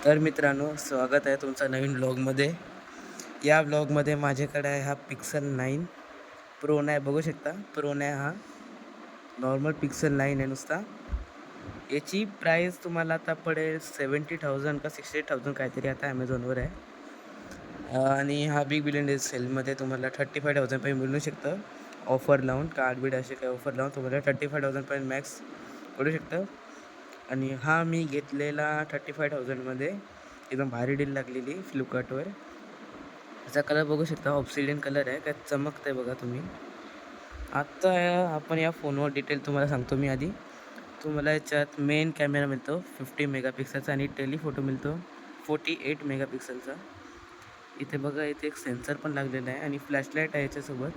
तर मित्रांनो, स्वागत आहे तुमचं नवीन ब्लॉगमध्ये. या ब्लॉगमध्ये माझ्याकडे आहे हा पिक्सल 9 प्रो नाही, बघू शकता. प्रो नाही, हा नॉर्मल पिक्सल 9 आहे नुसता. याची प्राईस तुम्हाला आता पडेल 70,000 का 68,000 काहीतरी, आता ॲमेझॉनवर आहे. आणि हा बिग बिलियन डे सेलमध्ये तुम्हाला 35,000 मिळू शकतं. ऑफर लावून, कार्ड बीड असे काही ऑफर लावून तुम्हाला 35,000 मॅक्स पडू शकतं. आणि हा मी घेतलेला 35,000मध्ये एकदम भारी डील लागलेली फ्लिपकार्टवर. याचा कलर बघू शकता, ऑब्सिडियन कलर आहे, काय चमकतं आहे बघा तुम्ही. आत्ता आपण या फोनवर डिटेल तुम्हाला सांगतो मी आधी. तुम्हाला याच्यात मेन कॅमेरा मिळतो 50 मेगापिक्सलचा आणि टेलिफोटो मिळतो 48 मेगापिक्सलचा. इथे बघा, इथे एक सेन्सर पण लागलेला आहे आणि फ्लॅशलाईट आहे याच्यासोबत.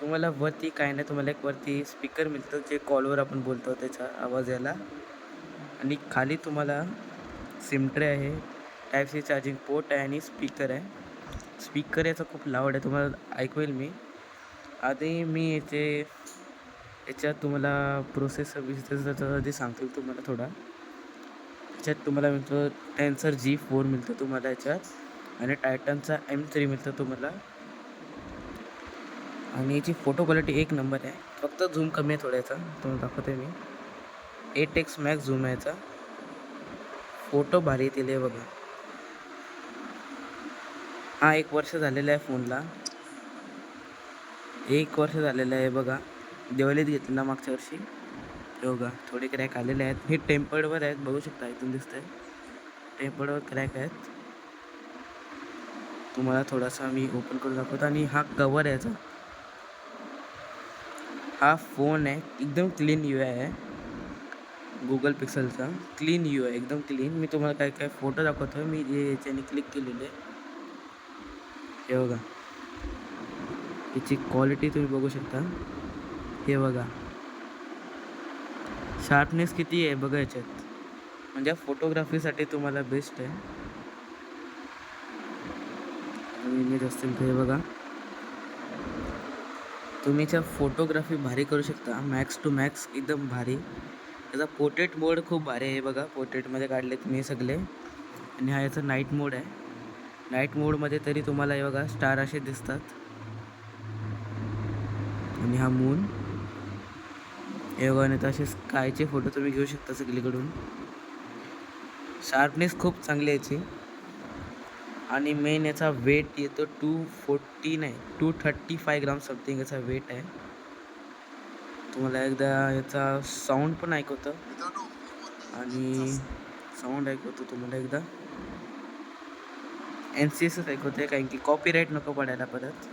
तुम्हाला वरती काय नाही, तुम्हाला एक वरती स्पीकर मिळतं जे कॉलवर आपण बोलतो त्याचा आवाज यायला. आणि खाली तुम्हाला सिम ट्रे आहे, टाईप सी चार्जिंग पोर्ट आहे आणि स्पीकर आहे. स्पीकर याचा खूप लाऊड आहे, तुम्हाला ऐकवेल मी. आधी मी याच्यात तुम्हाला प्रोसेसर बिसेसरचा आधी सांगतो तुम्हाला थोडा. याच्यात तुम्हाला मिळतो टेन्सर G4 मिळतं तुम्हाला याच्यात, आणि टायटनचा M3 मिळतं तुम्हाला. आणि याची फोटो क्वालिटी एक नंबर आहे, फक्त झूम कमी आहे थोड्याचा, तुम्हाला दाखवतो मी. 8x मॅक्स झूम आहे याचा. फोटो भारी येतील हे बघा. हा 1 वर्ष झालेला आहे फोनला, 1 वर्ष झालेलं आहे बघा. दिवाळीत घेतलेला मागच्या वर्षी. हे बघा, थोडे क्रॅक आलेले आहेत. हे टेम्पर्डवर आहेत, बघू शकता, इथून दिसतंय टेम्पर्डवर क्रॅक आहेत. तुम्हाला थोडासा मी ओपन करून दाखवतो. आणि हा कवर आहे याचा. हा फोन आहे, एकदम क्लीन UI आहे गुगल पिक्सलचा. क्लीन UI, एकदम क्लीन. मी तुम्हाला काय काय फोटो दाखवतो मी जे याच्याने क्लिक केलेले. हे बघा, याची क्वालिटी तुम्ही बघू शकता. हे बघा, शार्पनेस किती आहे बघा याच्यात, म्हणजे फोटोग्राफीसाठी तुम्हाला बेस्ट आहे. इमेज असतील ते बघा, तुम्ही याच्या फोटोग्राफी भारी करू शकता, मॅक्स टू मॅक्स एकदम भारी. याचा पोर्ट्रेट मोड खूप भारी आहे बघा, पोर्ट्रेटमध्ये काढलेत मी सगळे. आणि हा याचा नाईट मोड आहे. नाईट मोडमध्ये तरी तुम्हाला हे बघा स्टार असे दिसतात. आणि हा मून हे बघा, नाही तर असे स्कायचे फोटो तुम्ही घेऊ शकता सगळीकडून. शार्पनेस खूप चांगली याची. आणि मेन याचा वेट येतो 235 ग्राम समथिंग याचा वेट आहे. तुम्हाला एकदा याचा साऊंड पण ऐकवतं, आणि साऊंड ऐकवतो तुम्हाला एकदा. NCSच ऐकवते, कारण की कॉपीराईट नको पडायला परत.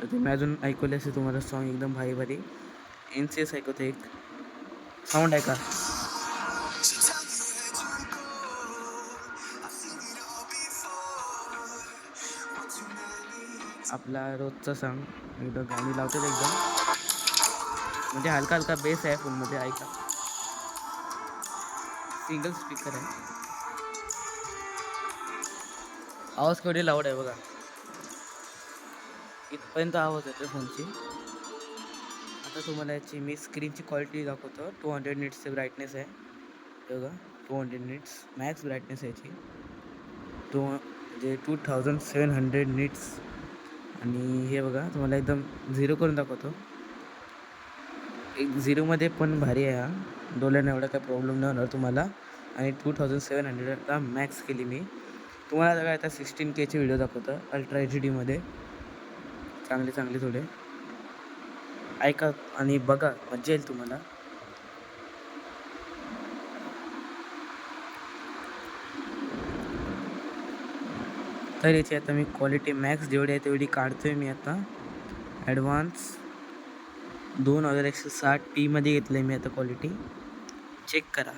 तर तुम्ही अजून ऐकवले असे तुम्हाला सॉन्ग एकदम भारी भारी. NCS ऐकवते, एक साऊंड ऐका. आपला रोजचा सॉन्ग एकदम गाणी लावते एकदम, म्हणजे हलका हलका बेस आहे फोनमध्ये, ऐका. सिंगल स्पीकर आहे, आवाज केवढी लाऊड आहे बघा, इथपर्यंत आवाज येतो फोनची. आता तुम्हाला याची मी स्क्रीनची क्वालिटी दाखवतो. 200 निट्सचे ब्राईटनेस आहे बघा, 200 निट्स मॅक्स ब्राईटनेस आहे याची. म्हणजे 2700 निट्स. आणि हे बघा, तुम्हाला एकदम झिरो करून दाखवतो. एक झिरोमध्ये पण भारी आहे हा, डोळ्यानं एवढा काय प्रॉब्लेम नाही होणार तुम्हाला. आणि 2700 मॅक्स केली मी. तुम्हाला काय आता 16Kचे व्हिडिओ दाखवतं अल्ट्रा HD चांगले चांगले थोडे ऐका आणि बघा, मजा येईल तुम्हाला. तर याची आता मी क्वालिटी मॅक्स जेवढी आहे तेवढी काढतोय मी आता. ॲडव्हान्स 2160p मध्ये घेतलं आहे मी आता. क्वालिटी चेक करा,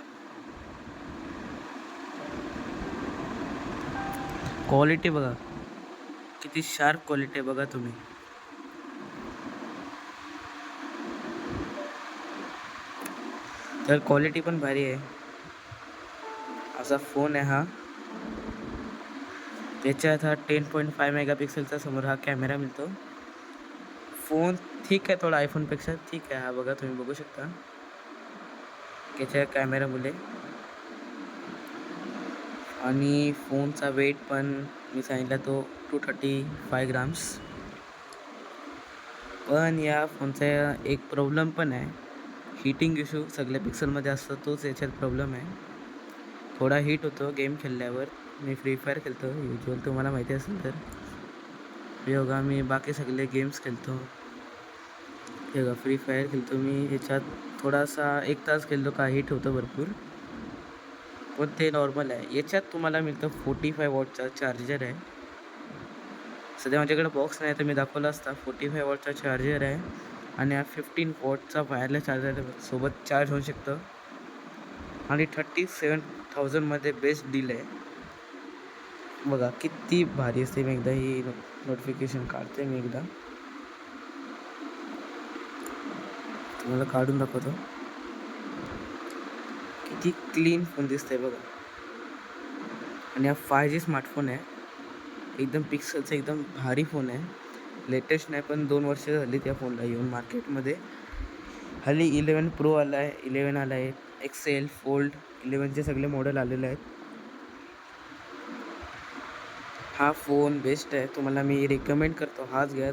क्वालिटी बघा किती शार्प क्वालिटी आहे बघा तुम्ही. तर क्वालिटी पण भारी आहे, असा फोन आहे हा. त्याच्यात हा 10.5 मेगापिक्सेलचा समोर हा कॅमेरा मिळतो. फोन ठीक आहे, थोडा आयफोनपेक्षा ठीक आहे हा, बघा तुम्ही बघू शकता त्याच्या कॅमेरामुळे. आणि फोनचा वेट पण मी सांगितला तो 235 ग्राम्स. पण या फोनचा एक प्रॉब्लेम पण आहे, हीटिंग इश्यू सगळ्या पिक्सलमध्ये असतो, तोच याच्यात प्रॉब्लेम आहे. थोडा हीट होतो गेम खेळल्यावर. मी फ्री फायर खेळतो युजुअल, तुम्हाला माहिती असेल तर. हे बघा मी बाकी सगळे गेम्स खेळतो. हे बघा फ्री फायर खेळतो मी, याच्यात थोडासा 1 तास खेळतो का हीट होतं भरपूर, पण ते नॉर्मल आहे. याच्यात तुम्हाला मिळतं 45 वॉटचा चार्जर आहे. सध्या माझ्याकडे बॉक्स नाही तर मी दाखवला असता. 45 वॉटचा चार्जर आहे आणि हा 15 वॉटचा वायरलेस चार्जर सोबत चार्ज होऊ शकतं आणि 37,000मध्ये बेस्ट डील आहे. बघा किती भारी असते. मी एकदा ही नोटिफिकेशन काढते, मी एकदा तुम्हाला काढून दाखवतो. किती क्लीन फोन दिसतंय बघा. आणि हा 5G स्मार्टफोन आहे, एकदम पिक्सलचा एकदम भारी फोन आहे. लेटेस्ट नाही पण 2 वर्ष झाली त्या फोनला येऊन मार्केटमध्ये. हल्ली 11 प्रो आला आहे, 11 आला आहे, एक्सेल फोल्ड 11चे सगळे मॉडेल आलेले आहेत. हा फोन बेस्ट आहे, तुम्हाला मी रिकमेंड करतो हाच घ्या.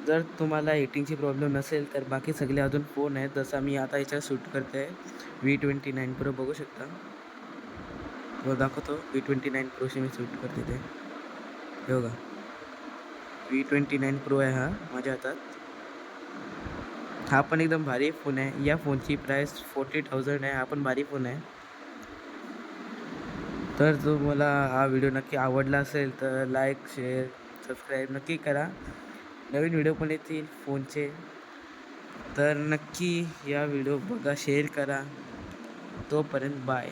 जर तुम्हाला हिटिंगची प्रॉब्लेम नसेल तर बाकी सगळे अजून फोन आहेत, जसा मी आता याच्यावर शूट करतो आहे V29 प्रो बघू शकता. तो दाखवतो V29 प्रोशी मी शूट करते ते. हे बघा V29 प्रो आहे हा माझ्या हातात. हा पण एकदम भारी फोन आहे. या फोनची प्राईस 40,000 आहे. हा पण भारी फोन आहे. तर तुम्हाला हा व्हिडिओ नक्की आवडला असेल तर लाईक शेअर सबस्क्राईब नक्की करा. नवीन व्हिडिओ पण येतील फोनचे, तर नक्की या व्हिडिओ बघा, शेअर करा. तोपर्यंत बाय.